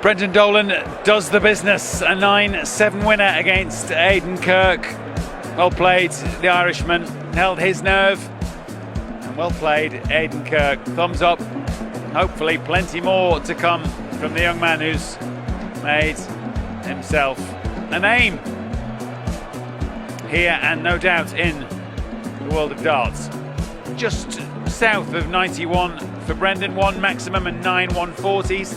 Brendan Dolan does the business, a 9-7 winner against Aidan Kirk. Well played, the Irishman held his nerve, and well played, Aidan Kirk. Thumbs up, hopefully plenty more to come from the young man who's made himself a name here and no doubt in the world of darts. Just south of 91 for Brendan, one maximum and 9 140s.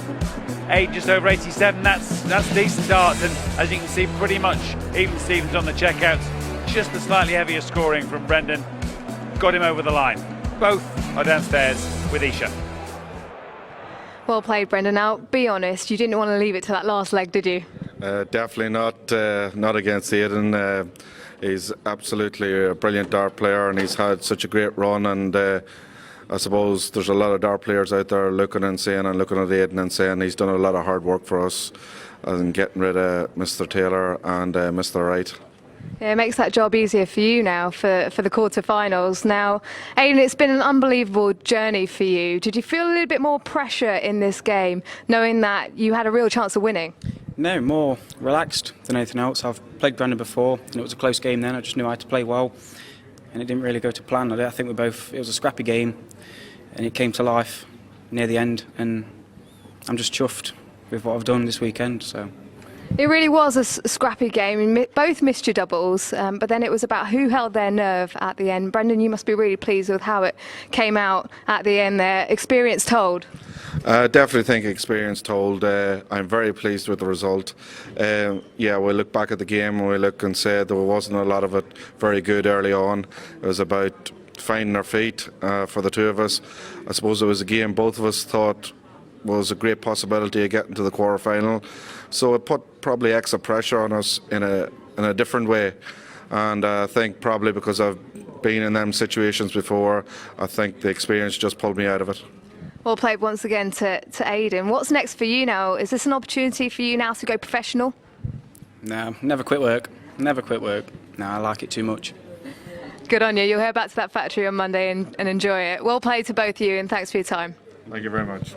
8 just over 87, that's decent darts, and as you can see, pretty much even Stevens on the checkouts. Just a slightly heavier scoring from Brendan got him over the line. Both are downstairs with Isha. Well played, Brendan. Now, be honest, you didn't want to leave it to that last leg, did you? Definitely not against Aidan. He's absolutely a brilliant dart player, and he's had such a great run, and I suppose there's a lot of dart players out there looking at Aidan and saying he's done a lot of hard work for us and getting rid of Mr. Taylor and Mr. Wright. Yeah, it makes that job easier for you now for the quarterfinals. Now, Aidan, it's been an unbelievable journey for you. Did you feel a little bit more pressure in this game, knowing that you had a real chance of winning? No, more relaxed than anything else. I've played Brendan before, and it was a close game then. I just knew I had to play well, and it didn't really go to plan. I think it was a scrappy game, and it came to life near the end, and I'm just chuffed with what I've done this weekend. So. It really was a scrappy game. You both missed your doubles, but then it was about who held their nerve at the end. Brendan, you must be really pleased with how it came out at the end there. Experience told. I definitely think experience told. I'm very pleased with the result. Yeah, we look back at the game and we look and say there wasn't a lot of it very good early on. It was about finding our feet for the two of us. I suppose it was a game both of us thought was a great possibility of getting to the quarter-final. So it put probably extra pressure on us in a different way. And I think probably because I've been in them situations before, I think the experience just pulled me out of it. Well played once again to Aidan. What's next for you now? Is this an opportunity for you now to go professional? No, never quit work. Never quit work. No, I like it too much. Good on you. You'll head back to that factory on Monday and enjoy it. Well played to both of you, and thanks for your time. Thank you very much.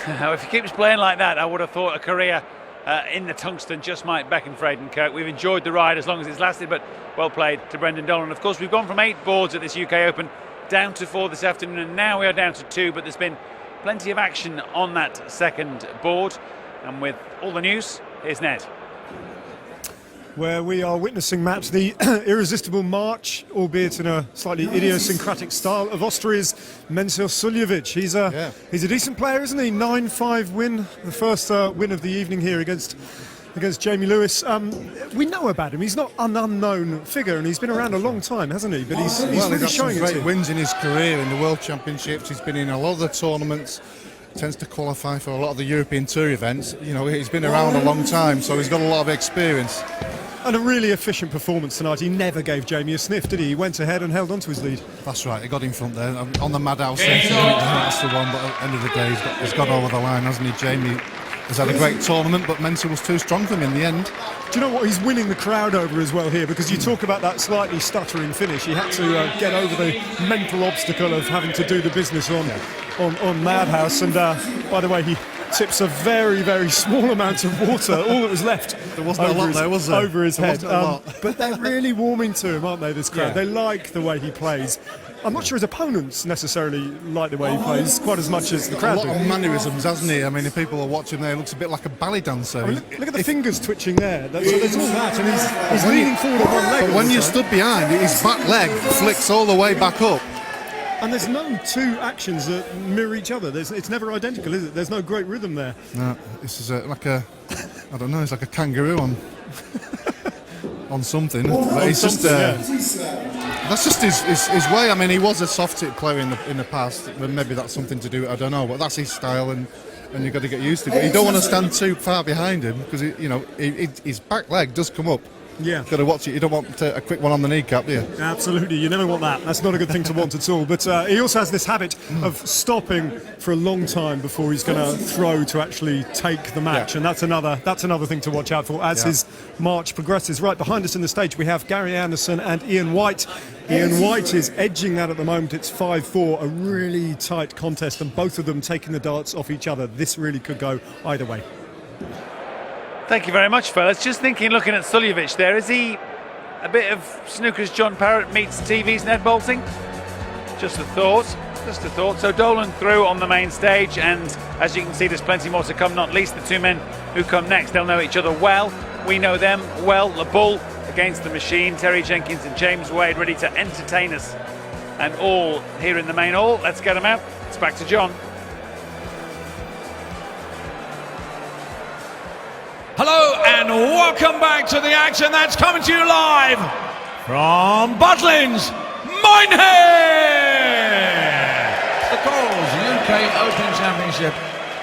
If he keeps playing like that, I would have thought a career in the tungsten just might beckon for Aidan Kirk. We've enjoyed the ride as long as it's lasted, but well played to Brendan Dolan. Of course, we've gone from 8 boards at this UK Open down to 4 this afternoon, and now we are down to 2, but there's been plenty of action on that second board. And with all the news, here's Ned. Where we are witnessing, Matt, the irresistible march, albeit in a slightly idiosyncratic style, of Austria's Mensur Suljovic. He's a decent player, isn't he? 9-5 win, the first win of the evening here against Jamie Lewis. We know about him. He's not an unknown figure, and he's been around a long time, hasn't he? But he's really showing some great wins in his career in the World Championships. He's been in a lot of the tournaments. Tends to qualify for a lot of the European Tour events. You know, he's been around a long time, so he's got a lot of experience. And a really efficient performance tonight. He never gave Jamie a sniff, did he? He went ahead and held on to his lead. That's right, he got in front there on the madhouse. That's the one, but at the end of the day, he's got over the line, hasn't he? Jamie has had a great tournament, but Mensur was too strong for him in the end. Do you know what? He's winning the crowd over as well here, because you talk about that slightly stuttering finish. He had to get over the mental obstacle of having to do the business on Madhouse. And by the way, he tips a very, very small amount of water, all that was left. There wasn't a lot there, was there? Over his head. But they're really warming to him, aren't they, this crowd? Yeah. They like the way he plays. I'm not sure his opponents necessarily like the way he plays quite as much as the crowd do. A lot of mannerisms, hasn't he? I mean, if people are watching there, he looks a bit like a ballet dancer. I mean, look at the fingers twitching there. There's all that, and he's leaning forward on one leg. But when you stood behind, his back leg flicks all the way back up. And there's no two actions that mirror each other. It's never identical, is it? There's no great rhythm there. No, this is like a, I don't know, it's like a kangaroo on something. But it's just, that's just his way. I mean, he was a soft tip player in the past, but maybe that's something to do with it, I don't know. But that's his style, and you've got to get used to it. But you don't want to stand too far behind him, because his back leg does come up. Yeah. Got to watch it. You don't want a quick one on the kneecap, do you? Absolutely. You never want that. That's not a good thing to want at all. But he also has this habit of stopping for a long time before he's going to throw to actually take the match. Yeah. And that's another thing to watch out for as his march progresses. Right behind us in the stage, we have Gary Anderson and Ian White. Ian White is edging that at the moment. It's 5-4, a really tight contest, and both of them taking the darts off each other. This really could go either way. Thank you very much, fellas. Just thinking, looking at Suljovic there, is he a bit of snooker's John Parrott meets TV's Ned Bolting? Just a thought. Just a thought. So Dolan through on the main stage, and as you can see, there's plenty more to come, not least the two men who come next. They'll know each other well. We know them well. The Bull against the Machine. Terry Jenkins and James Wade ready to entertain us. And all here in the main hall. Let's get them out. It's back to John. Hello and welcome back to the action that's coming to you live from Butlins, Minehead. The Corals UK Open Championship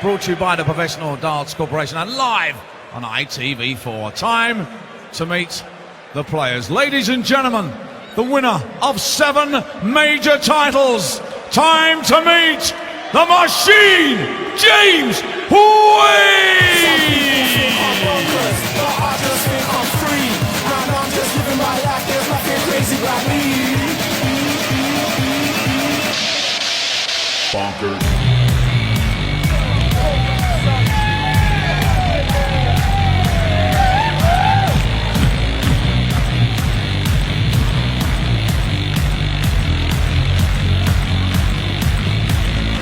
brought to you by the Professional Darts Corporation and live on ITV4. Time to meet the players. Ladies and gentlemen, the winner of 7 major titles. Time to meet the Machine, James Wade. Bonkers.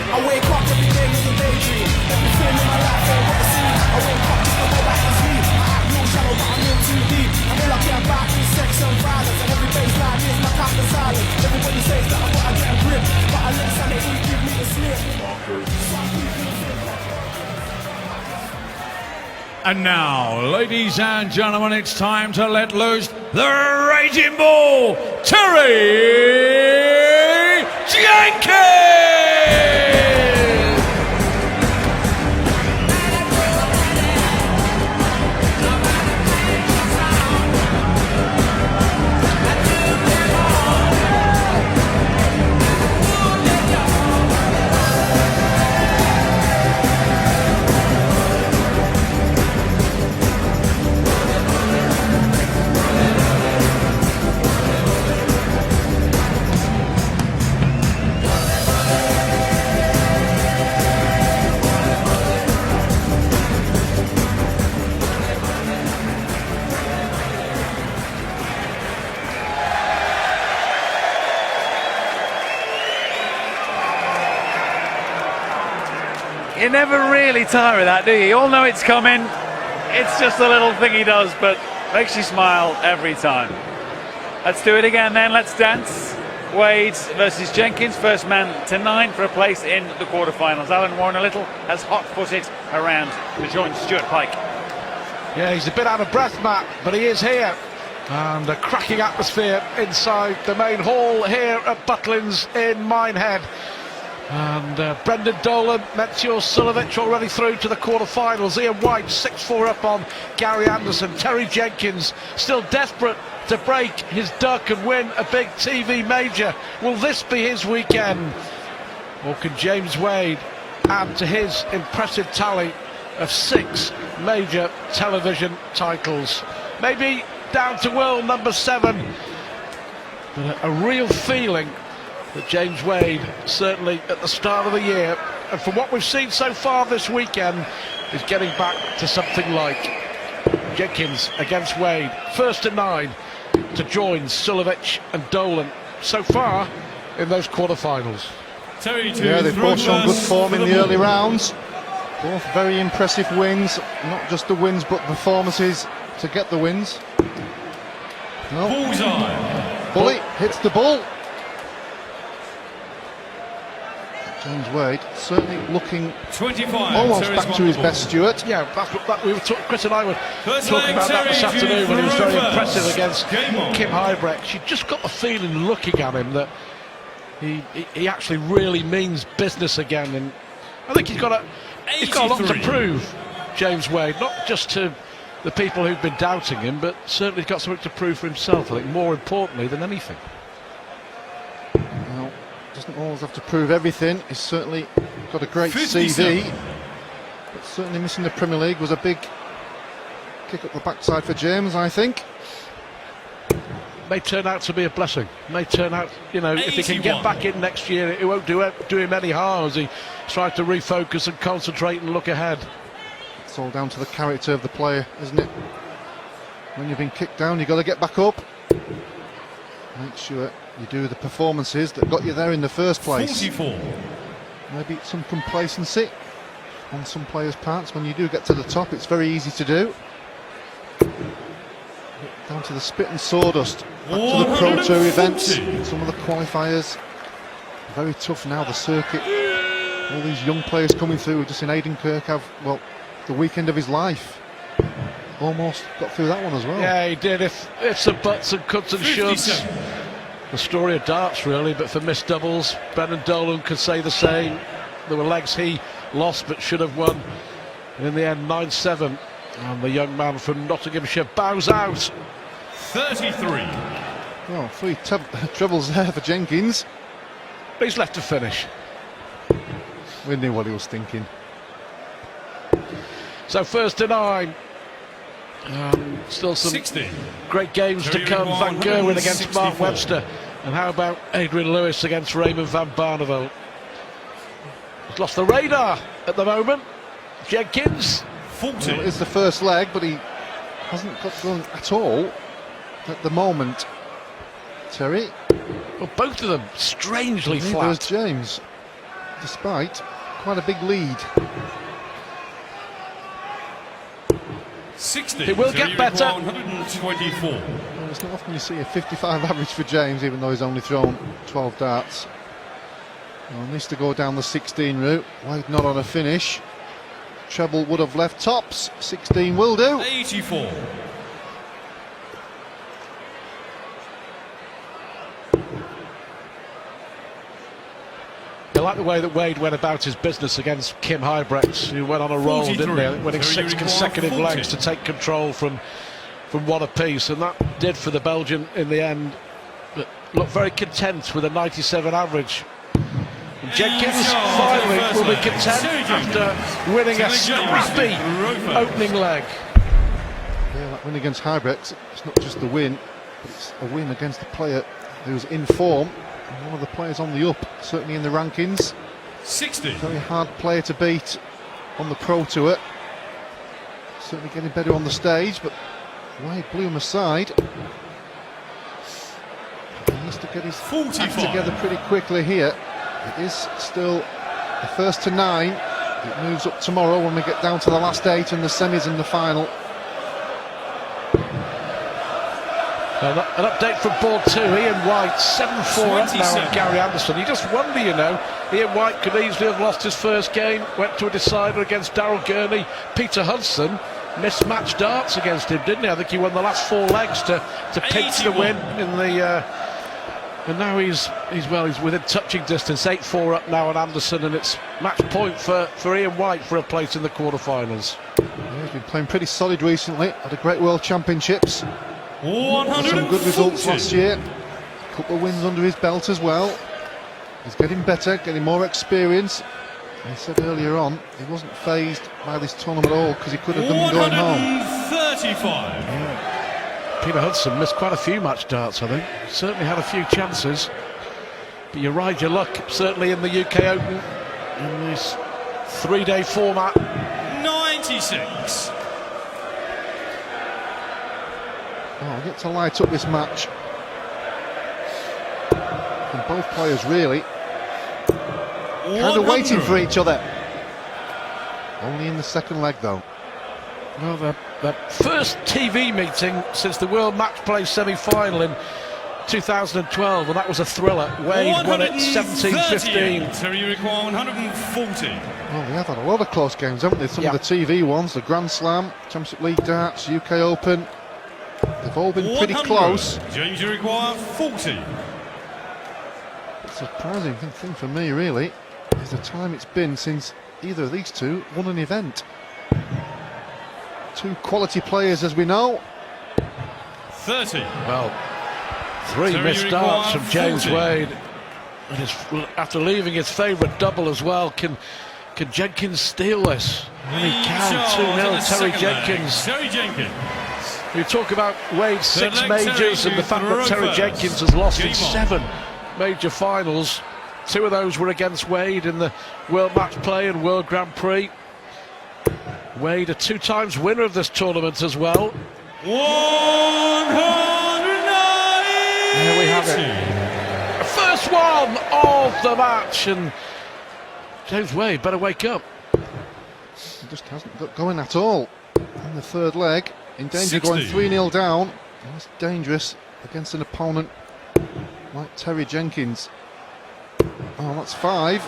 I wake up every day with a daydream. Every film in my life ain't what I see. I wake up just to go back to sleep. I have no shadow, but I'm in too deep. And all I care about is sex and violence. And every baseline is my kind of silence. Everybody says that I've got to get a grip, but I let Sunday give me the slip. And now, ladies and gentlemen, it's time to let loose the Raging Bull, Terry Jenkins! You never really tire of that, do you? You all know it's coming. It's just a little thing he does, but makes you smile every time. Let's do it again then. Let's dance. Wade versus Jenkins, first man to 9 for a place in the quarterfinals. Alan Warren a little has hot-footed around to join Stuart Pike. Yeah, he's a bit out of breath, Matt, but he is here. And a cracking atmosphere inside the main hall here at Butlins in Minehead. And Brendan Dolan, Mensur Suljovic already through to the quarterfinals. Ian White 6-4 up on Gary Anderson. Terry Jenkins still desperate to break his duck and win a big TV major. Will this be his weekend? Or can James Wade add to his impressive tally of 6 major television titles? Maybe down to world number 7. But a real feeling that James Wade, certainly at the start of the year, and from what we've seen so far this weekend, is getting back to something like Jenkins against Wade. First to 9 to join Suljovic and Dolan so far in those quarterfinals. Yeah, they've both shown good form in the early rounds. Both very impressive wins, not just the wins but performances to get the wins. No. Bullseye. Bully hits the ball. James Wade certainly looking 25, almost back to his best, Stuart. Yeah, Chris and I were talking about that this afternoon when he was very impressive against Kim Huybrecht. You just got the feeling looking at him that he actually really means business again, and I think he's got a lot to prove, James Wade, not just to the people who've been doubting him, but certainly he's got something to prove for himself, I think, more importantly than anything. Well, doesn't always have to prove everything. He's certainly got a great CV, but certainly missing the Premier League was a big kick up the backside for James, I think. may turn out to be a blessing. May turn out, you know, if he can get back in next year, it won't do him any harm as he tries to refocus and concentrate and look ahead. It's all down to the character of the player, isn't it? When you've been kicked down, you've got to get back up. Make sure you do the performances that got you there in the first place. 44. Maybe some complacency on some players' parts. When you do get to the top, it's very easy to do. Down to the spit and sawdust, back to the Pro Tour events, some of the qualifiers. Very tough now, the circuit. All these young players coming through. Just in Aidan Kirk have, well, the weekend of his life. Almost got through that one as well. Yeah, he did. If some buts and cuts and shoulds. The story of darts, really, but for missed doubles, Brendan Dolan could say the same. There were legs he lost but should have won. And in the end, 9-7. And the young man from Nottinghamshire bows out. 33. Well, 3 trebles there for Jenkins. But he's left to finish. We knew what he was thinking. So first to 9. Still some 60. great games to come. Van Gerwen against Mark Webster. And how about Adrian Lewis against Raymond van Barneveld? He's lost the radar at the moment. Jenkins. 40. Well, it's the first leg, but he hasn't got going at all at the moment. Terry. Well, both of them strangely Neither flat. is James, despite quite a big lead. 60. It will get better. 124. Well, it's not often you see a 55 average for James, even though he's only thrown 12 darts. Well, needs to go down the 16 route. Wade not on a finish. Treble would have left tops. 16 will do. 84. I like the way that Wade went about his business against Kim Huybrechts, who went on a roll, didn't he? Winning 6 consecutive legs to take control from one apiece, and that did for the Belgian in the end. But looked very content with a 97 average. And Jenkins finally will be content after winning a scrappy opening leg. Yeah, that win against Huybrechts, it's not just the win, but it's a win against a player who's in form. One of the players on the up, certainly in the rankings. 60. Very hard player to beat on the Pro Tour. Certainly getting better on the stage, but Wade blew him aside. He needs to get his act together pretty quickly here. It is still the first to 9. It moves up tomorrow when we get down to the last 8 and the semis and the final. An update from board 2, Ian White 7-4 up now on Gary Anderson. You just wonder, you know, Ian White could easily have lost his first game, went to a decider against Darryl Gurney. Peter Hudson mismatched darts against him, didn't he? I think he won the last 4 legs to pinch the win in the and now he's within touching distance. 8-4 up now on Anderson, and it's match point for Ian White for a place in the quarterfinals. Yeah, he's been playing pretty solid recently, had a great World Championships. 140. Some good results last year. A couple of wins under his belt as well. He's getting better, getting more experience. I said earlier on, he wasn't fazed by this tournament at all because he could have done going home. 135. Yeah. Peter Hudson missed quite a few match darts, I think. Certainly had a few chances. But you ride your luck, certainly in the UK Open, in this 3-day format. 96. Oh, we get to light up this match. And both players really kind of waiting for each other. Only in the second leg though. Well, the first TV meeting since the World Match Play semi-final in 2012, and that was a thriller. Wade won it 17-15. So you require 140. Well, they have had a lot of close games, haven't they? Some of the TV ones, the Grand Slam, Championship League Darts, UK Open. They've all been pretty close. James, you require 40. The surprising thing for me, really, is the time it's been since either of these two won an event. 2 quality players, as we know. 30. Well, 3 missed darts from James Wade. And after leaving his favourite double as well, can Jenkins steal this? And he can. 2-0, Terry Jenkins. Terry Jenkins. We talk about Wade's 6 leg, majors Terry, and the fact that Terry first. Jenkins has lost in Game on. 7 major finals. 2 of those were against Wade in the World Match Play and World Grand Prix. Wade, a 2 times winner of this tournament as well. 190. There we have it. The first one of the match, and James Wade better wake up. He just hasn't got going at all in the third leg. In danger of going 60. 3-0 down. That's dangerous against an opponent like Terry Jenkins. Oh, that's 5.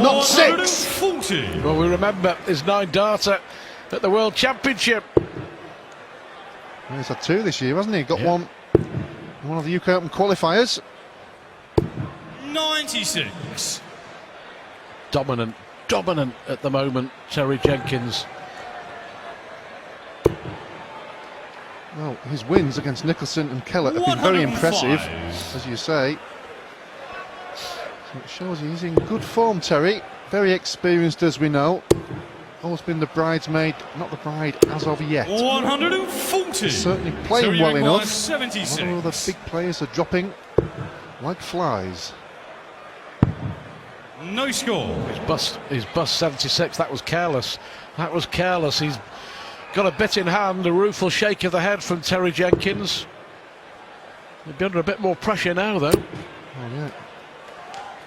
Not 6. 140. Well, we remember his 9-darter at the World Championship. Well, he's had 2 this year, hasn't he? Got one in one of the UK Open qualifiers. 96. Dominant at the moment, Terry Jenkins. Well, his wins against Nicholson and Kellett have been very 105. impressive, as you say. So it shows he's in good form, Terry. Very experienced, as we know. Always been the bridesmaid, not the bride as of yet. 140. Certainly playing Terry well requires enough. 76. All the big players are dropping like flies. No score. He's bust 76. That was careless. He's got a bit in hand. A rueful shake of the head from Terry Jenkins. He'll be under a bit more pressure now, though. Oh yeah,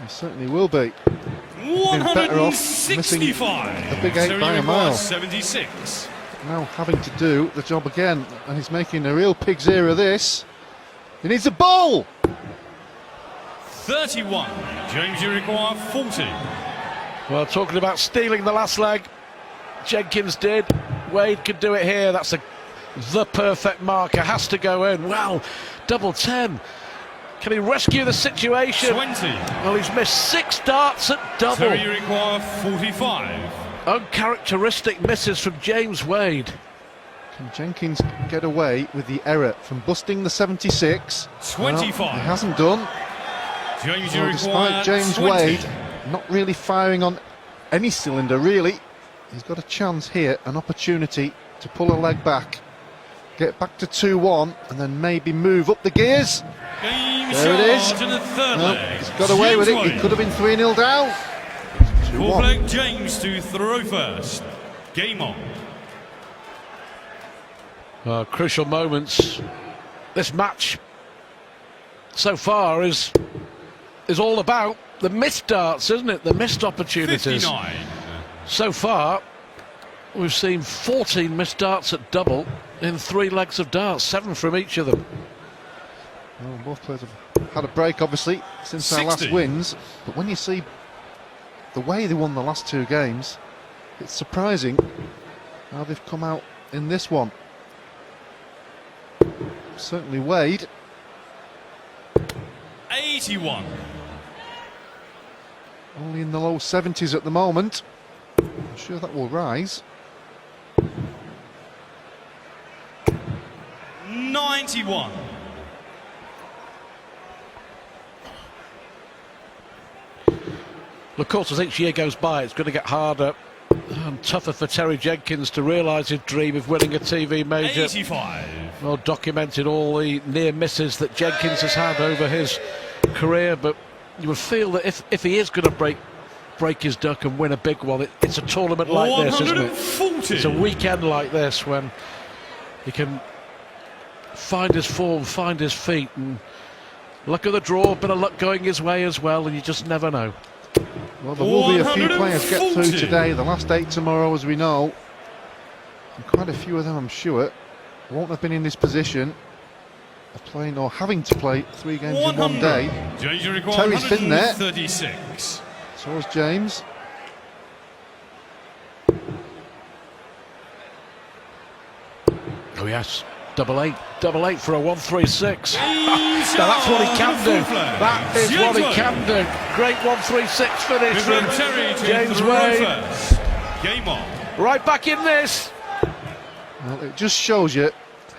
he certainly will be. Been better off missing 165. the big 8 Terry by a mile. requires 76. Now having to do the job again, and he's making a real pig's ear of this. He needs a ball. 31. James, you require 40. Well, talking about stealing the last leg, Jenkins did. Wade could do it here. That's the perfect marker. Has to go in. Well, double 10. Can he rescue the situation? 20. Well, he's missed 6 darts at double. Terry, you require 45. Uncharacteristic misses from James Wade. Can Jenkins get away with the error from busting the 76? 25. Well, he hasn't done. James, you Well, require despite James 20. Wade not really firing on any cylinder, really, he's got a chance here, an opportunity to pull a leg back, get back to 2-1, and then maybe move up the gears. Game There it is. charge in the third Well, leg. he's got away with it. James He could have been 3-0 down. Full 2-1. leg James to throw first. Game on. Crucial moments. This match so far is all about the missed darts, isn't it? The missed opportunities. 59. So far, we've seen 14 missed darts at double in 3 legs of darts, 7 from each of them. Well, both players have had a break, obviously, since our last 60. wins. But when you see the way they won the last 2 games, it's surprising how they've come out in this one. Certainly Wade. 81. Only in the low 70s at the moment. I'm sure that will rise. 91. Of course, as each year goes by, it's going to get harder and tougher for Terry Jenkins to realise his dream of winning a TV major. 85. Well documented all the near misses that Jenkins has had over his career, but you would feel that if he is going to break his duck and win a big one, it's a tournament like this, isn't it? 140. It's a weekend like this when he can find his form, find his feet, and luck of the draw, a bit of luck going his way as well, and you just never know. Well, there will be a few players get through 140. today. The last 8 tomorrow, as we know. And quite a few of them, I'm sure, won't have been in this position of playing or having to play 3 games in one day. James, you require Terry's been there. 136. So has James. Oh yes, double eight for a 136. Now that's what he can do. That is what he can do. Great 136 finish From from Terry to James throw Wade. first. Game on. Right back in this. Well, it just shows you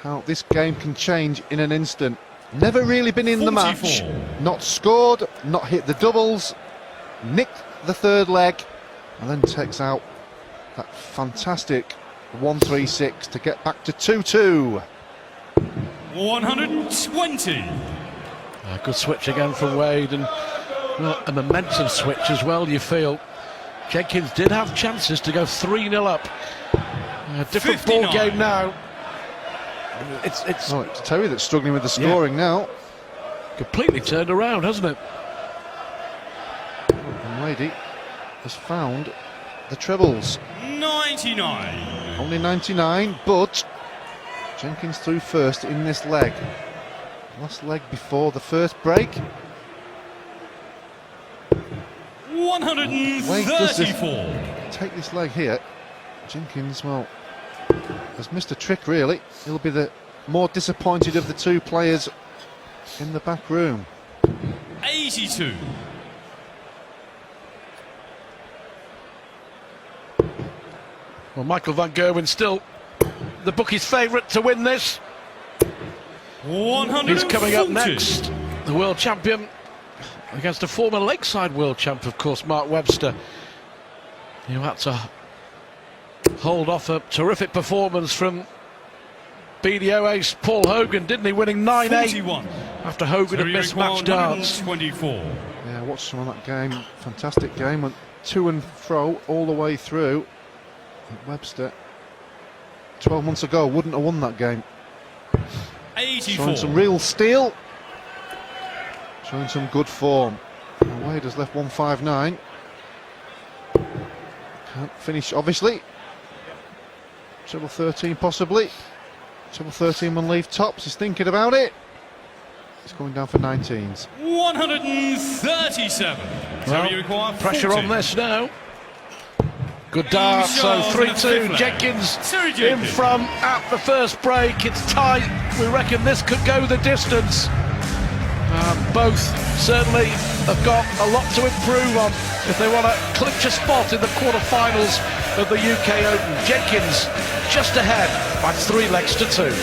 how this game can change in an instant. Never really been in the match. 44. Not scored, not hit the doubles, nicked the third leg, and then takes out that fantastic 136 to get back to 2-2. 120. A good switch again from Wade, and well, a momentum switch as well, you feel. Jenkins did have chances to go 3-0 up. A different 59. ball game now. It's It's Terry that's struggling with the scoring now. completely turned around, hasn't it? And Wadey has found the trebles. 99. Only 99, but Jenkins through first in this leg. Last leg before the first break. Wade does this, 134. take this leg here. Jenkins, well, has missed a trick really. He'll be the more disappointed of the two players in the back room. 82. Well, Michael van Gerwen still the bookies' favourite to win this. 140. He's coming up next, the world champion, against a former Lakeside world champ, of course, Mark Webster. You had to hold off a terrific performance from BDO ace Paul Hogan, didn't he? Winning 9-8 41. after Hogan had missed match darts. 124. Yeah, watched some of that game. Fantastic game. Went to and fro all the way through. Webster, 12 months ago, wouldn't have won that game. 84. Showing some real steel. Showing some good form. And Wade has left 159. Can't finish, obviously. Treble 13 possibly. Treble 13 when leave tops. He's thinking about it. He's going down for 19s. 137. Well, So you require pressure 40. on this now. Good dart, so 3-2. Jenkins in front at the first break. It's tight. We reckon this could go the distance. Both certainly have got a lot to improve on if they want to clinch a spot in the quarter-finals of the UK Open. Jenkins just ahead by 3 legs to 2.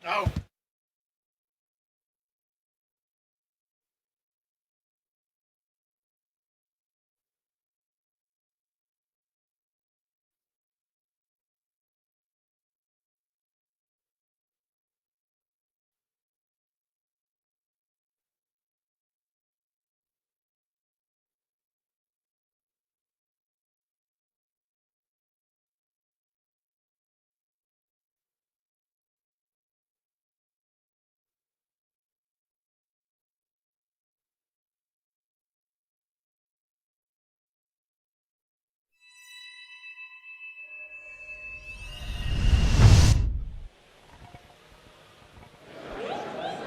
Oh.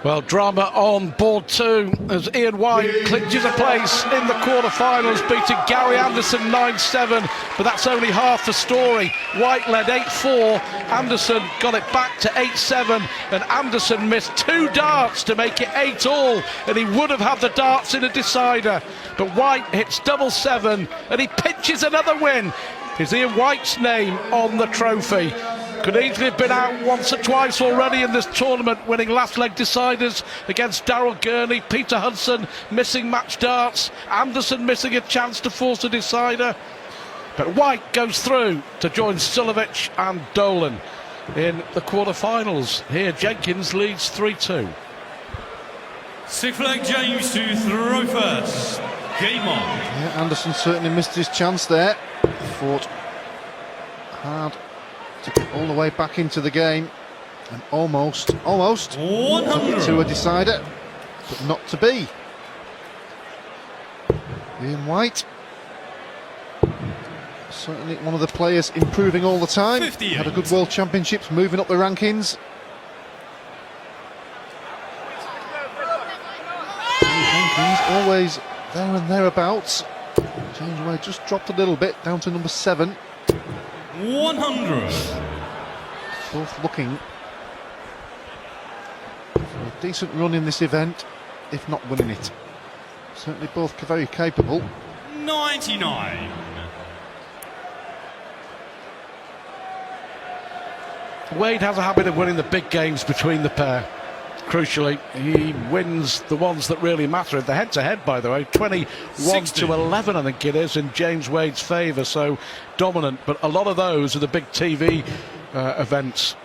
Well, drama on board two as Ian White clinches a place in the quarterfinals, beating Gary Anderson 9-7, but that's only half the story. White led 8-4, Anderson got it back to 8-7, and Anderson missed 2 darts to make it 8-all, and he would have had the darts in a decider. But White hits double 7, and he pinches another win. Is Ian White's name on the trophy? Could easily have been out once or twice already in this tournament, winning last leg deciders against Darryl Gurney, Peter Hudson missing match darts, Anderson missing a chance to force a decider. But White goes through to join Suljovic and Dolan in the quarterfinals. Here Jenkins leads 3-2. Sixth leg James to throw first. Game on. Yeah, Anderson certainly missed his chance there. Fought hard to get all the way back into the game, and almost took it to a decider, but not to be. Ian White, certainly one of the players improving all the time. 58. Had a good World Championships, moving up the rankings. Jenkins always there and thereabouts. James Wade just dropped a little bit, down to number 7. 100. Both looking for a decent run in this event, if not winning it. Certainly both very capable. 99. Wade has a habit of winning the big games between the pair. Crucially, he wins the ones that really matter. The head-to-head, by the way, 21-11, I think it is, in James Wade's favour, so dominant. But a lot of those are the big TV events.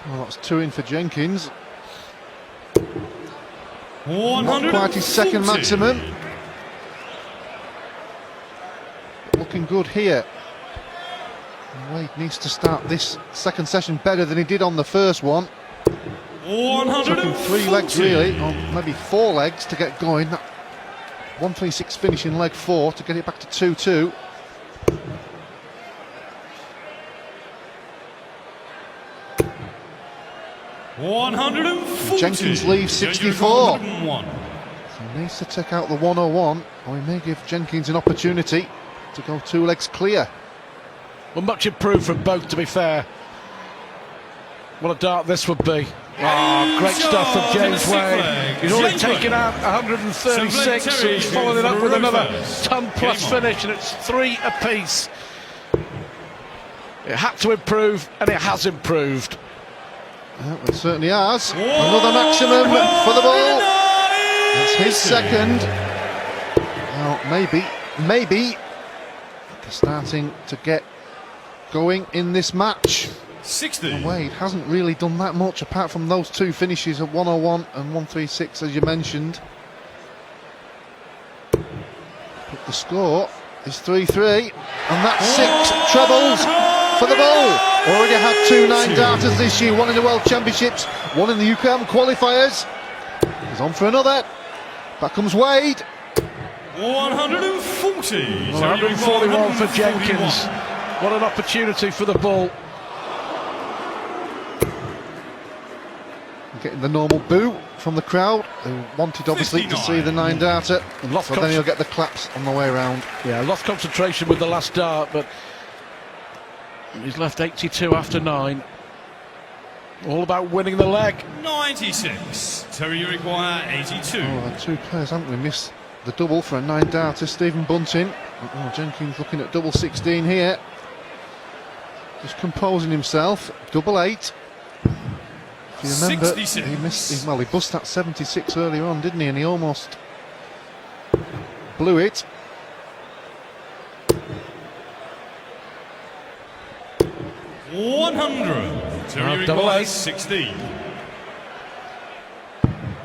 Well, that's 2 in for Jenkins. 140. Not quite his second maximum. But looking good here. Wade needs to start this second session better than he did on the first one. 140. Took him 3 legs really, or maybe 4 legs to get going. That 136 finish in leg 4 to get it back to 2-2. Jenkins leaves 64. So he needs to take out the 101, or he may give Jenkins an opportunity to go 2 legs clear. Well, much improved from both, to be fair. What a dart this would be. Oh, great stuff from James Wade. He's already taken out 136. He's following it up with another ton-plus finish, and it's 3 apiece. It had to improve, and it has improved. Well, it certainly has. Another maximum for the ball. That's his second. Now, maybe they're starting to get going in this match. 60. Wade hasn't really done that much apart from those 2 finishes of 101 and 136, as you mentioned. But the score is 3-3, and that's 6 trebles for the ball. Already had 2 9-darters this year, 1 in the World Championships, 1 in the UCAM qualifiers. He's on for another. Back comes Wade. 140. 141 for Jenkins. What an opportunity for the ball. Getting the normal boo from the crowd, who wanted obviously 59. To see the 9-darter, but then he'll get the claps on the way around. Yeah, lost concentration with the last dart, but he's left 82 after 9. All about winning the leg. 96. Terry, you require 82. Oh, the 2 players haven't we missed the double for a 9-darter. Stephen Bunting. Oh, Jenkins looking at double 16 here. Just composing himself. Double 8. If you remember, 66. he missed. Well, he bust that 76 earlier on, didn't he? And he almost blew it. Double 8. 16.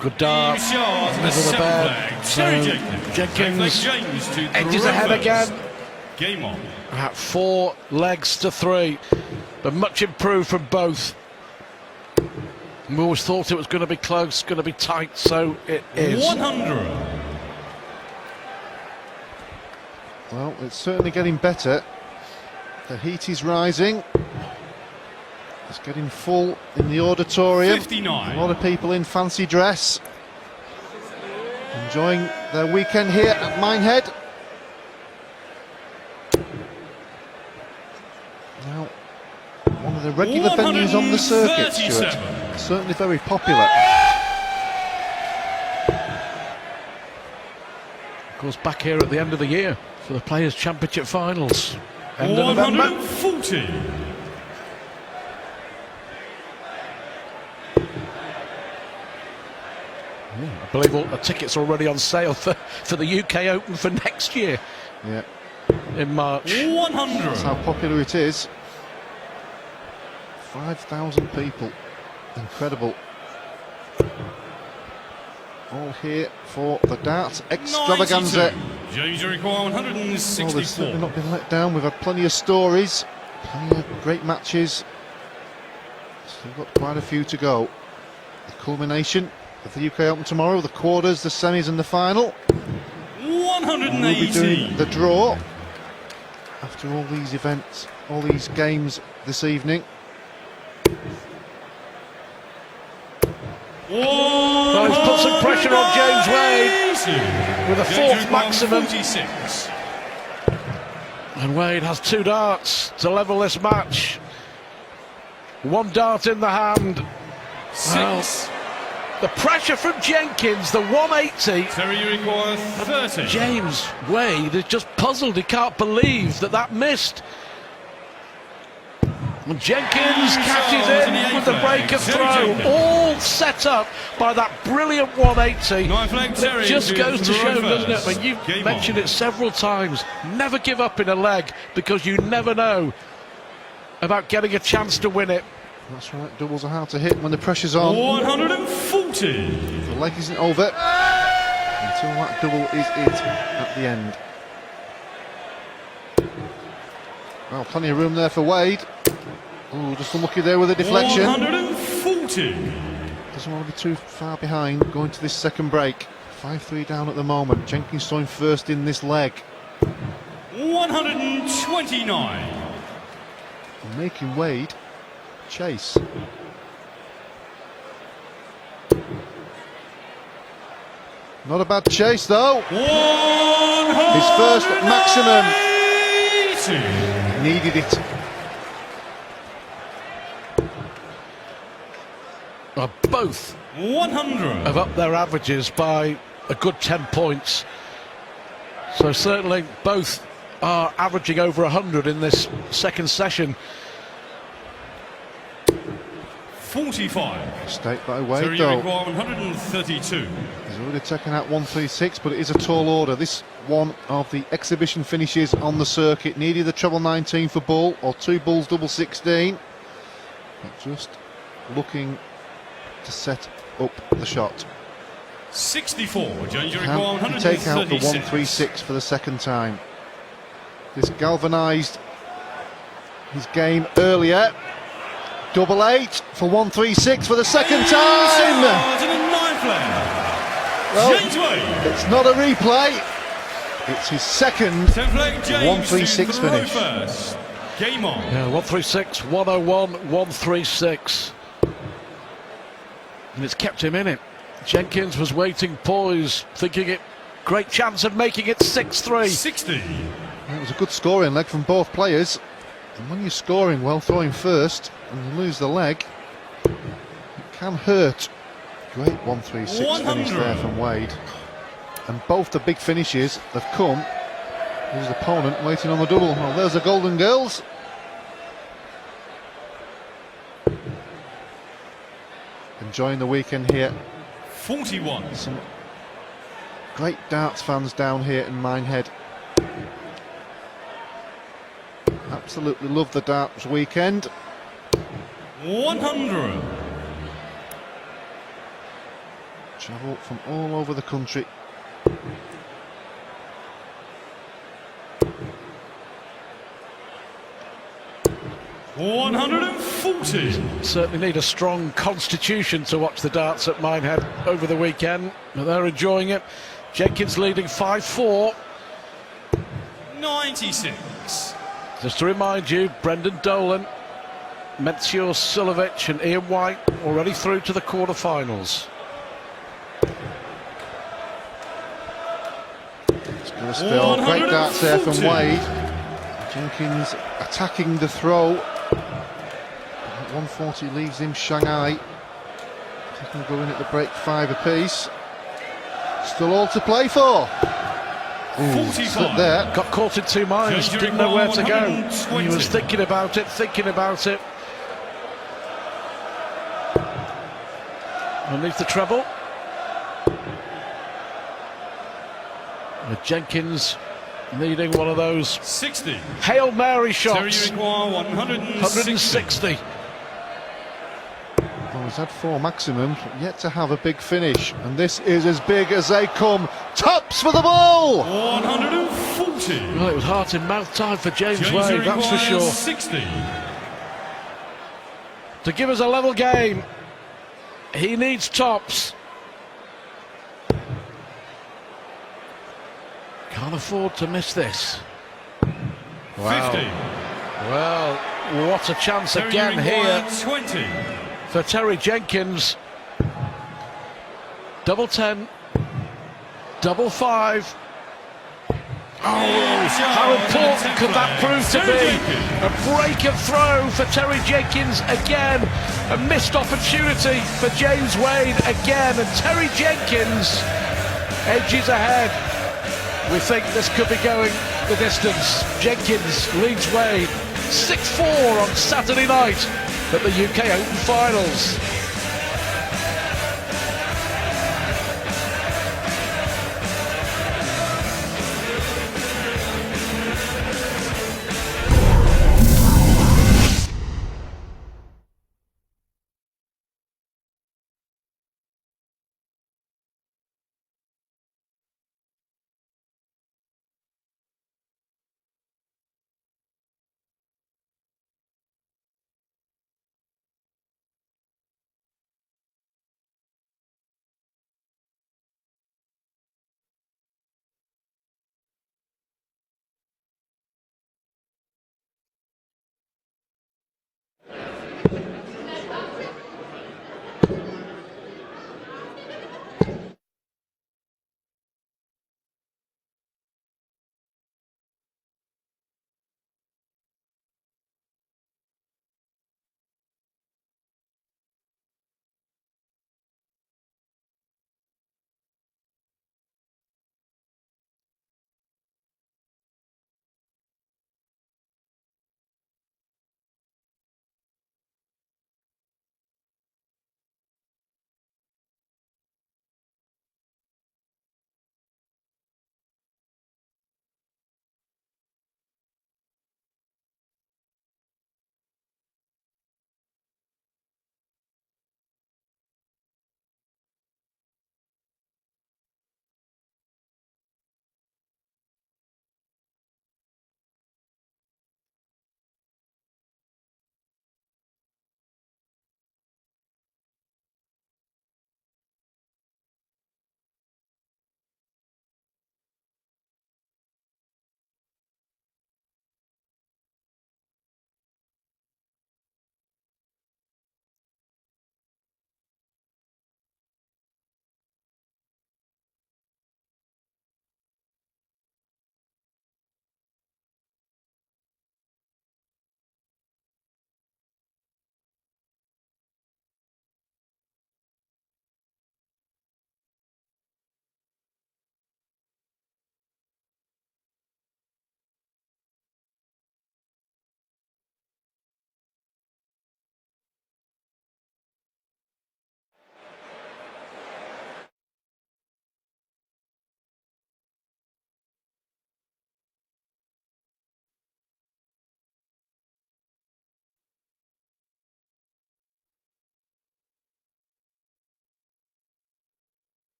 Good dart. Middle of the bed. So Jenkins edges ahead again. Game on. At 4 legs to 3. But much improved from both. We always thought it was going to be close, going to be tight, so it is. 100. Well, it's certainly getting better. The heat is rising. It's getting full in the auditorium. 59. A lot of people in fancy dress, enjoying their weekend here at Minehead. Now, one of the regular venues on the circuit, Stuart. Certainly very popular. Of course, back here at the end of the year for the Players' Championship Finals. End of November. 140. I believe all the tickets are already on sale for the UK Open for next year. Yeah. In March. 100. That's how popular it is. 5,000 people. Incredible. All here for the darts extravaganza. 92. James require 164. Well, they've certainly not been let down. We've had plenty of stories, plenty of great matches. Still got quite a few to go. The culmination of the UK Open tomorrow, the quarters, the semis and the final. 180. We'll be doing the draw after all these events, all these games this evening. Well, he's put some pressure on James Wade with a 4th maximum. 46. And Wade has 2 darts to level this match. 1 dart in the hand. 6. Well, the pressure from Jenkins, the 180. Terry, you require 30. James Wade is just puzzled. He can't believe that missed. And Jenkins catches in with the break of throw, all set up by that brilliant 180. It just goes to show, doesn't it? When you've mentioned it several times, never give up in a leg, because you never know about getting a chance to win it. That's right, doubles are hard to hit when the pressure's on. 140. The leg isn't over until that double is it at the end. Well, plenty of room there for Wade. Oh, just unlucky there with a deflection. 140. Doesn't want to be too far behind going to this second break. 5-3 down at the moment. Jenkins throwing first in this leg. 129. And making Wade chase. Not a bad chase though. His first maximum. Needed it. Well, both 100 have upped their averages by a good 10 points. So certainly both are averaging over 100 in this second session. 45. Mistake by Wade Terry, though. you require 132. He's already taken out 136, but it is a tall order. This one of the exhibition finishes on the circuit. Needed the treble 19 for Bull, or 2 Bulls double 16. But just looking to set up the shot. 64. James, you require Can he 136. take out the 136 for the second time? This galvanised his game earlier. Double 8 for 136 for the second time. Well, James Wade. it's not a replay. It's his second 136 finish. First. Game on. Yeah, 136, 101, 136. And it's kept him in it. Jenkins was waiting poised, thinking it, great chance of making it 6-3. 60. It was a good scoring leg from both players. And when you're scoring well, throwing first, and you lose the leg, it can hurt. Great 136 finish there from Wade. And both the big finishes have come with his opponent waiting on the double. Well, there's the Golden Girls. enjoying the weekend here. 41. Some great darts fans down here in Minehead. Absolutely love the darts weekend. 100. Travel from all over the country. $140. Certainly need a strong constitution to watch the darts at Minehead over the weekend, but they're enjoying it. Jenkins leading 5-4. 96. Just to remind you, Brendan Dolan, Mensur Suljovic and Ian White already through to the quarter-finals. Still great darts there from Wade. Jenkins attacking the throw. 140 leaves him Shanghai. He can go in at the break 5 apiece. Still all to play for. $45. There. Got caught in two minds, didn't know where to go. He was thinking about it. Underneath the treble. With Jenkins needing one of those 60. Hail Mary shots. 160. Well, he's had 4 maximums, yet to have a big finish. And this is as big as they come. Tops for the ball! 140. Well, it was heart in mouth time for James Wade, that's for sure. 60. To give us a level game, he needs tops. Can't afford to miss this. Wow. 50. Well, what a chance Terry again here 20. for Terry Jenkins. Double 10, double 5. Oh, how important could that prove to be? A break of throw for Terry Jenkins again. A missed opportunity for James Wade again. And Terry Jenkins edges ahead. We think this could be going the distance. Jenkins leads Wade 6-4 on Saturday night at the UK Open Finals.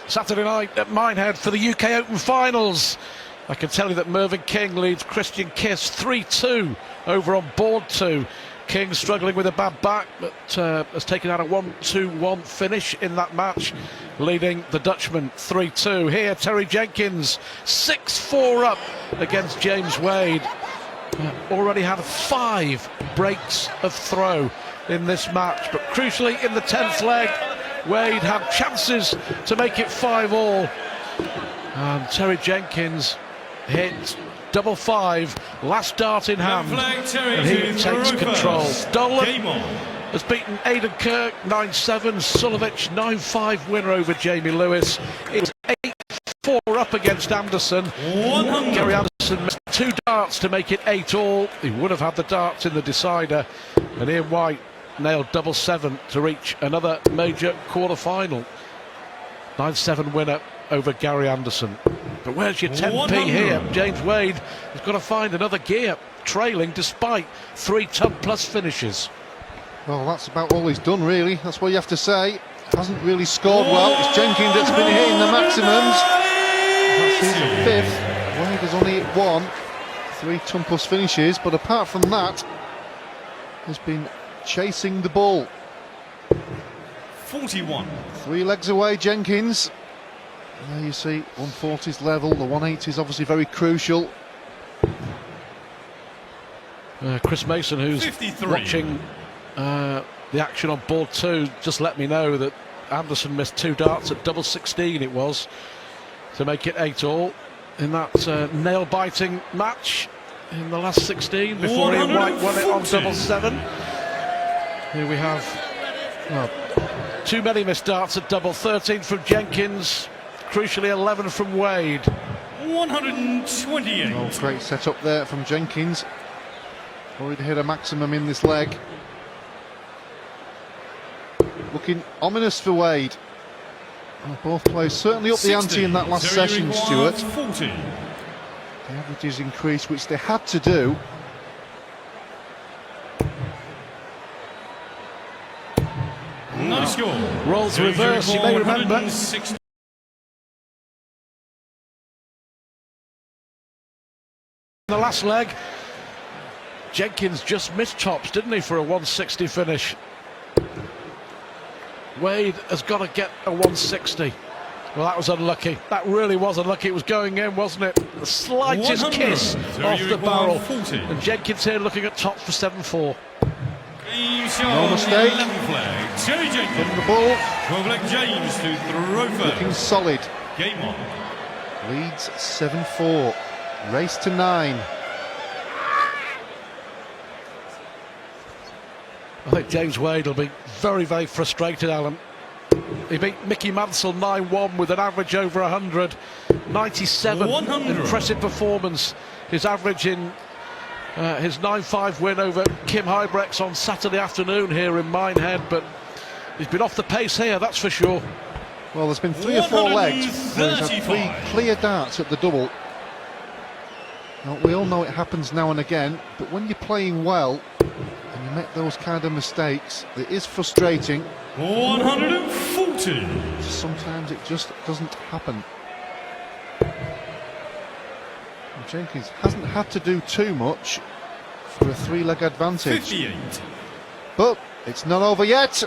Saturday night at Minehead for the UK Open Finals. I can tell you that Mervyn King leads Christian Kiss 3-2 over on board 2. King struggling with a bad back, but has taken out a 1-2-1 finish in that match, leading the Dutchman 3-2. Here, Terry Jenkins 6-4 up against James Wade. Already had 5 breaks of throw in this match, but crucially in the 10th leg, Wade had chances to make it 5-all. And Terry Jenkins hit double 5, last dart in hand, and he takes control. Dolan has beaten Aidan Kirk 9-7, Suljovic 9-5 winner over Jamie Lewis. It's 8-4 up against Anderson. Gary Anderson missed 2 darts to make it 8-all. He would have had the darts in the decider, and Ian White nailed double 7 to reach another major quarter-final. 9-7 winner over Gary Anderson. But where's your 10p here? James Wade has got to find another gear, trailing despite 3 tub-plus finishes. Well, that's about all he's done, really. That's what you have to say. Hasn't really scored well. It's Jenkins that's been hitting the maximums. That's his 5th. Wade has only hit 1. 3 tub-plus finishes, but apart from that, has been chasing the ball. 41. 3 legs away, Jenkins. There you see 140's level. The 180 is obviously very crucial. Chris Mason, who's 53. watching the action on board 2, just let me know that Anderson missed 2 darts at double 16 it was to make it 8-all in that nail-biting match in the last 16 before Ian White won it on double 7. Here we have too many missed darts at double 13 from Jenkins. Crucially 11 from Wade. 128. Oh, great setup there from Jenkins. Already hit a maximum in this leg. Looking ominous for Wade. Well, both players certainly up the ante in that last session, Stuart. 40. The averages increased, which they had to do. No score. Rolls reverse, you may remember. The last leg, Jenkins just missed chops, didn't he, for a 160 finish. Wade has got to get a 160. Well, that was unlucky. That really was unlucky. It was going in, wasn't it? The slightest kiss off the barrel. 40. And Jenkins here looking at top for 7-4. No mistake. Terry Jenkins From the ball. 12 leg James to throw first. Looking solid. Game on. Leads 7-4. Race to 9. I think James Wade will be very, very frustrated, Alan. He beat Mickey Mansell 9-1 with an average over 100. 97, 100. Impressive performance. His average in his 9-5 win over Kim Hybrex on Saturday afternoon here in Minehead, but he's been off the pace here, that's for sure. Well, there's been 3 or 4 legs where he's had 3 clear darts at the double. Now, we all know it happens now and again, but when you're playing well and you make those kind of mistakes, it is frustrating. 140. Sometimes it just doesn't happen. And Jenkins hasn't had to do too much for a 3-leg advantage. 58. But it's not over yet.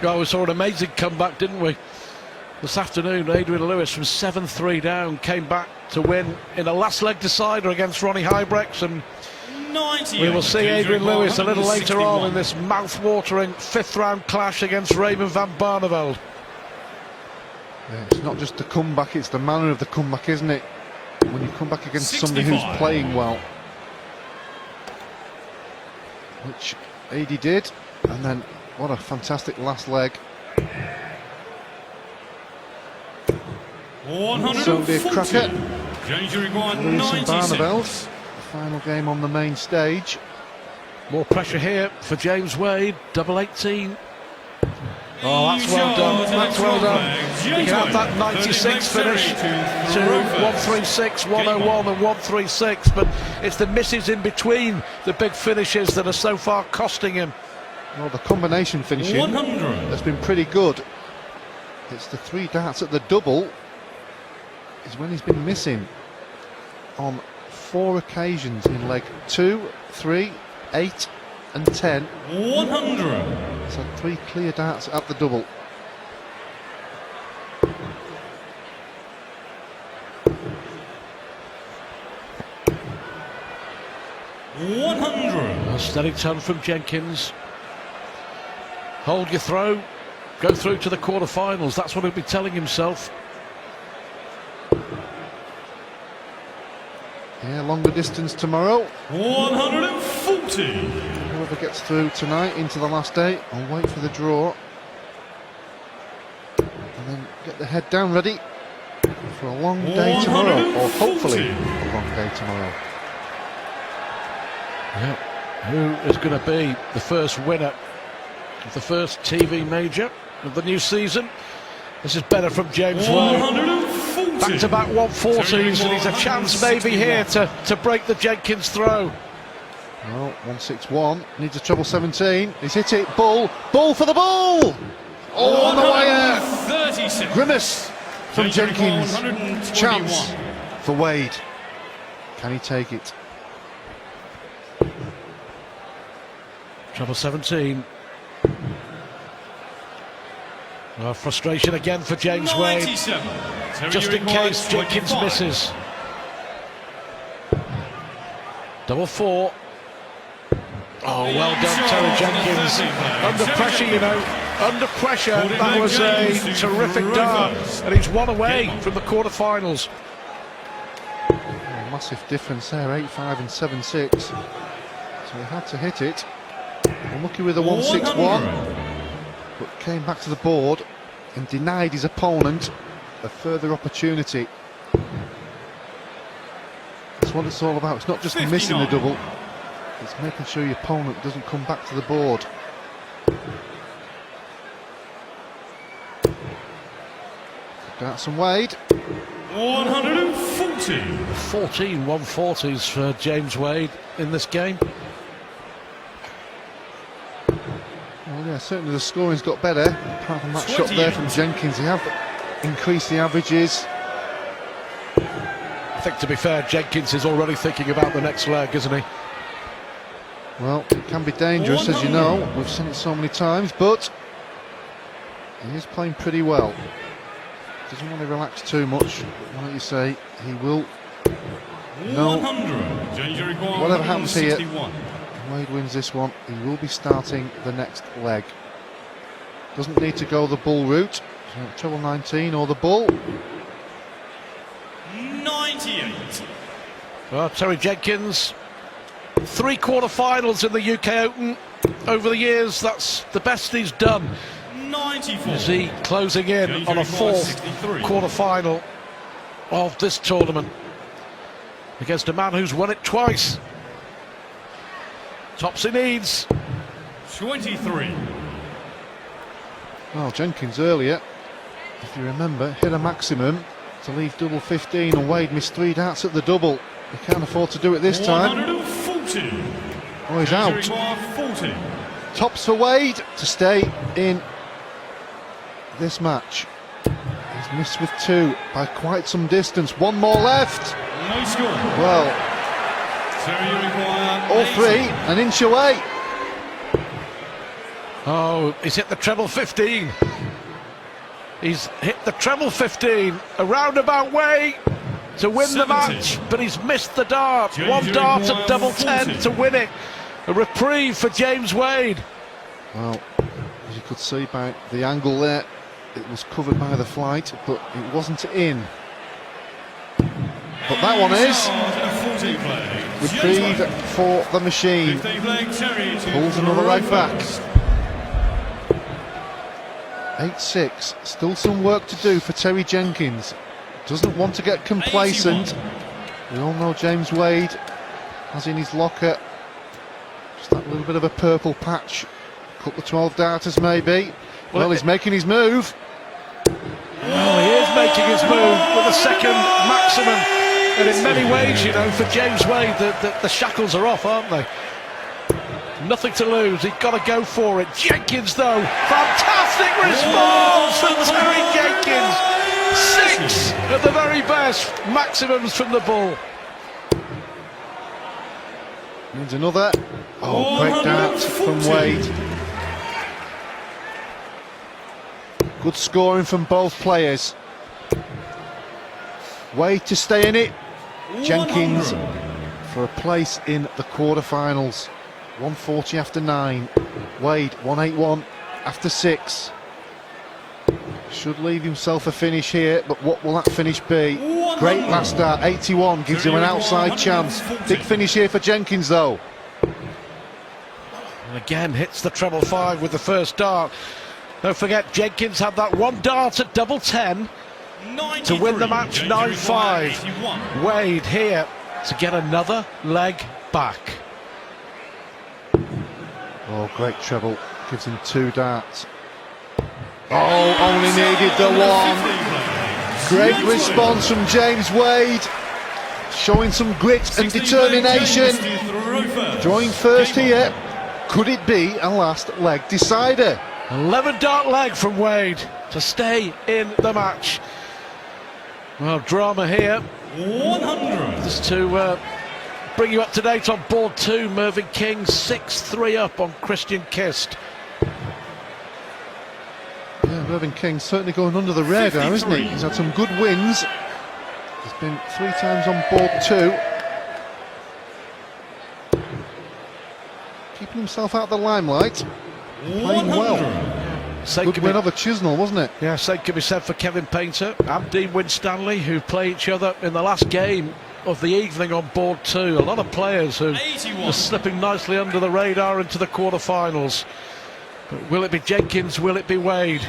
Oh, we saw an amazing comeback, didn't we? This afternoon, Adrian Lewis from 7-3 down came back to win in a last leg decider against Ronnie Hybrex, and we will see Adrian Lewis a little later on in this mouth-watering 5th round clash against Raymond van Barneveld. Yeah, it's not just the comeback, it's the manner of the comeback, isn't it? When you come back against somebody who's playing well. Which AD did, and then what a fantastic last leg. So be a cracker. Lewis and Barneveld, the final game on the main stage. More pressure here for James Wade, double 18. Oh, that's well done. That's well done. You can have that 96 finish to 136, 101 and 136, but it's the misses in between the big finishes that are so far costing him. Well, the combination finishing 100. has been pretty good. It's the 3 darts at the double is when he's been missing on 4 occasions in leg 2, 3, 8 and 10. 100. So 3 clear darts at the double. A steady ton from Jenkins. Hold your throw, go through to the quarterfinals. That's what he'll be telling himself. Yeah, longer distance tomorrow. 140. Whoever gets through tonight into the last day, I'll wait for the draw. And then get the head down ready for a long day tomorrow, or hopefully a long day tomorrow. Yeah. Who is going to be the first winner of the first TV major of the new season? This is better from James Wade. Back-to-back 140s, and he's a chance maybe here to break the Jenkins throw. Well, 161, needs a treble 17. He's hit it, bull for the ball! Oh, on the wire! Grimace from Jenkins. Chance for Wade. Can he take it? Treble 17. Frustration again for James Wade, just in case Jenkins misses. Double 4. Oh, well done, Terry Jenkins. Under pressure, you know, under pressure. That was a terrific dart, and he's 1 away from the quarterfinals. Oh, massive difference there, 8-5 and 7-6. So he had to hit it. Unlucky with a 161. But came back to the board and denied his opponent a further opportunity. That's what it's all about. It's not just missing the double, it's making sure your opponent doesn't come back to the board. Darts and Wade. 140. 14 140s for James Wade in this game. Well, yeah, certainly the scoring's got better. Apart from that shot there from Jenkins, they have increased the averages. I think, to be fair, Jenkins is already thinking about the next leg, isn't he? Well, it can be dangerous, as you know. We've seen it so many times, but he is playing pretty well. Doesn't want to relax too much, but like you say, he will know whatever happens here. Wade wins this one, he will be starting the next leg. Doesn't need to go the bull route, so treble 19 or the bull. 98. Well, Terry Jenkins, 3 quarterfinals in the UK Open over the years. That's the best he's done. 94. Is he closing in on a 4th quarterfinal of this tournament against a man who's won it twice? Tops he needs. 23. Well, Jenkins earlier, if you remember, hit a maximum to leave double 15, and Wade missed 3 darts at the double. He can't afford to do it this time. 140. Oh, he's out. 40. Tops for Wade to stay in this match. He's missed with 2 by quite some distance. 1 more left. No score. Well, So you require all 3 an inch away. Oh, he's hit the treble 15. He's hit the treble 15, a roundabout way to win 70. the match, but he's missed the dart. James 1 dart at double 40. 10 to win it. A reprieve for James Wade. Well, as you could see by the angle there, it was covered by the flight, but it wasn't in. But that one is reprieve for the machine. Pulls another leg back. 8-6. Still some work to do for Terry Jenkins. Doesn't want to get complacent. We all know James Wade has in his locker just that little bit of a purple patch. Couple of 12 darters maybe. Well, he's making his move. Well, he is making his move with a second maximum. And in many ways, you know, for James Wade, the shackles are off, aren't they? Nothing to lose. He's got to go for it. Jenkins, though, fantastic response from Terry Jenkins. 6 at the very best maximums from the ball. Needs another. Oh, great dart from Wade. Good scoring from both players. Wade to stay in it. Jenkins for a place in the quarterfinals. 140 after 9. Wade 181 after 6. Should leave himself a finish here, but what will that finish be? Great last start, 81, gives him an outside chance. Big finish here for Jenkins, though. And again, hits the treble 5 with the first dart. Don't forget, Jenkins had that one dart at double 10 to win the match 9-5. Wade here to get another leg back. Oh, great treble, gives him 2 darts. Oh, only needed the one. Great response from James Wade, showing some grit and determination. Drawing first here. Could it be a last leg decider? 11 dart leg from Wade to stay in the match. Well, drama here. 100. Just to bring you up to date on board 2, Mervyn King 6-3 up on Christian Kist. Yeah, Mervyn King certainly going under the radar, isn't he? He's had some good wins. He's been 3 times on board 2. Keeping himself out of the limelight. Playing well. Good win over Chisnall, wasn't it? Yeah, same can be said for Kevin Painter and Dean Winstanley, who play each other in the last game of the evening on board 2. A lot of players who are slipping nicely under the radar into the quarterfinals. But will it be Jenkins? Will it be Wade?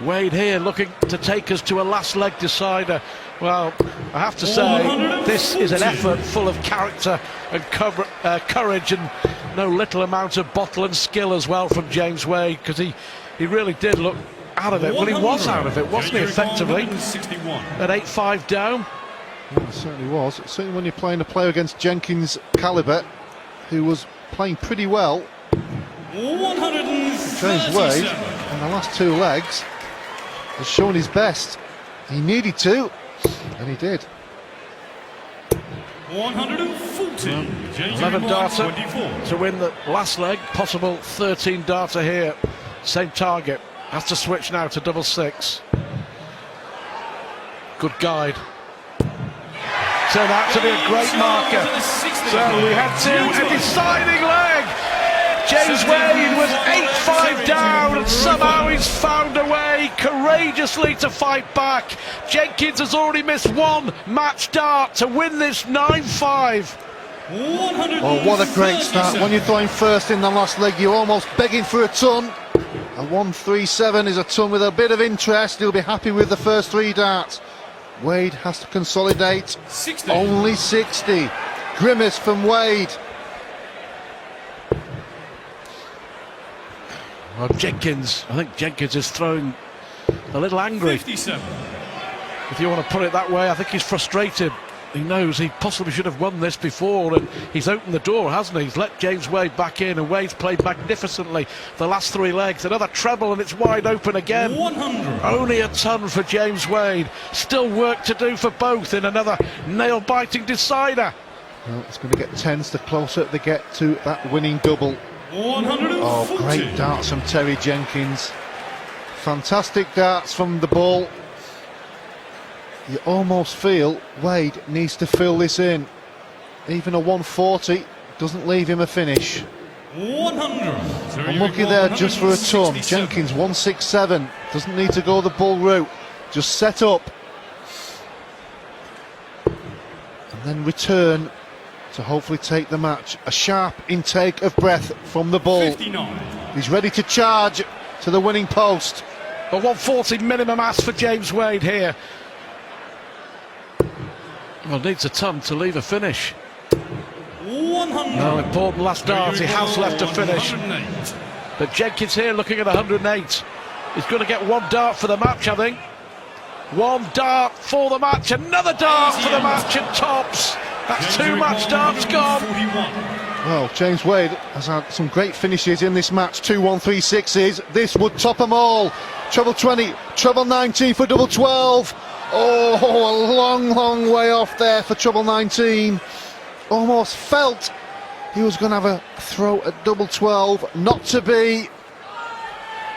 Wade here looking to take us to a last leg decider. Well, I have to say, this is an effort full of character and courage, and no little amount of bottle and skill as well from James Wade, because he really did look out of it. Well, he was out of it, wasn't he, effectively? At 8-5 down. Yeah, it certainly was. Certainly when you're playing a player against Jenkins' calibre, who was playing pretty well. James Wade, on the last 2 legs, has shown his best. He needed to, and he did. 140. 11 darter to win the last leg, possible 13 darter here. Same target. Has to switch now to double 6. Good guide. Turned out to be a great marker. So we had a deciding leg. James Wade was 8-5 down, and somehow he's found a way courageously to fight back. Jenkins has already missed 1 match dart to win this 9-5. Oh, what a great start. When you're throwing first in the last leg, you're almost begging for a ton. A 137 is a ton with a bit of interest. He'll be happy with the first 3 darts. Wade has to consolidate. 60. Only 60. Grimace from Wade. Well, Jenkins, I think Jenkins is throwing a little angry. 57. If you want to put it that way, I think he's frustrated. He knows he possibly should have won this before, and he's opened the door, hasn't he? He's let James Wade back in, and Wade's played magnificently the last 3 legs. Another treble, and it's wide open again. 100. Only a ton for James Wade. Still work to do for both in another nail-biting decider. Well, it's going to get tense the closer they get to that winning double. 140. Oh, great darts from Terry Jenkins. Fantastic darts from the ball. You almost feel Wade needs to fill this in. Even a 140 doesn't leave him a finish. 100. Unlucky there just for a ton. Jenkins 167. Doesn't need to go the bull route. Just set up. And then return to hopefully take the match. A sharp intake of breath from the ball. 59. He's ready to charge to the winning post. A 140 minimum ask for James Wade here. Well, needs a ton to leave a finish. 100. No important last dart, he has left to finish. 108. But Jenkins here looking at 108. He's going to get one dart for the match, I think. One dart for the match, another dart for the match, and tops. That's two match darts gone. Well, James Wade has had some great finishes in this match. 2-1-3-6s. This would top them all. Treble 20, treble 19 for double 12. Oh, a long, long way off there for treble 19. Almost felt he was going to have a throw at double 12. Not to be.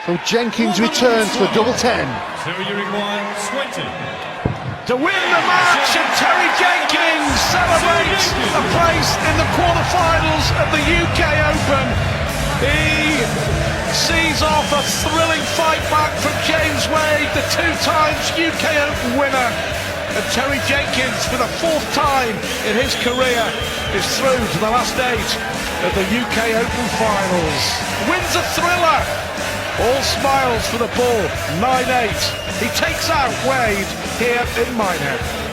So Jenkins returns for double 10. Terry, you require 20. To win the match, and Terry Jenkins celebrates a place in the quarterfinals of the UK Open. He sees off a thrilling fight back from James Wade, the 2 times UK Open winner. And Terry Jenkins, for the 4th time in his career, is through to the last 8 of the UK Open finals. Wins a thriller. All smiles for the bull, 9-8. He takes out Wade here in Minehead.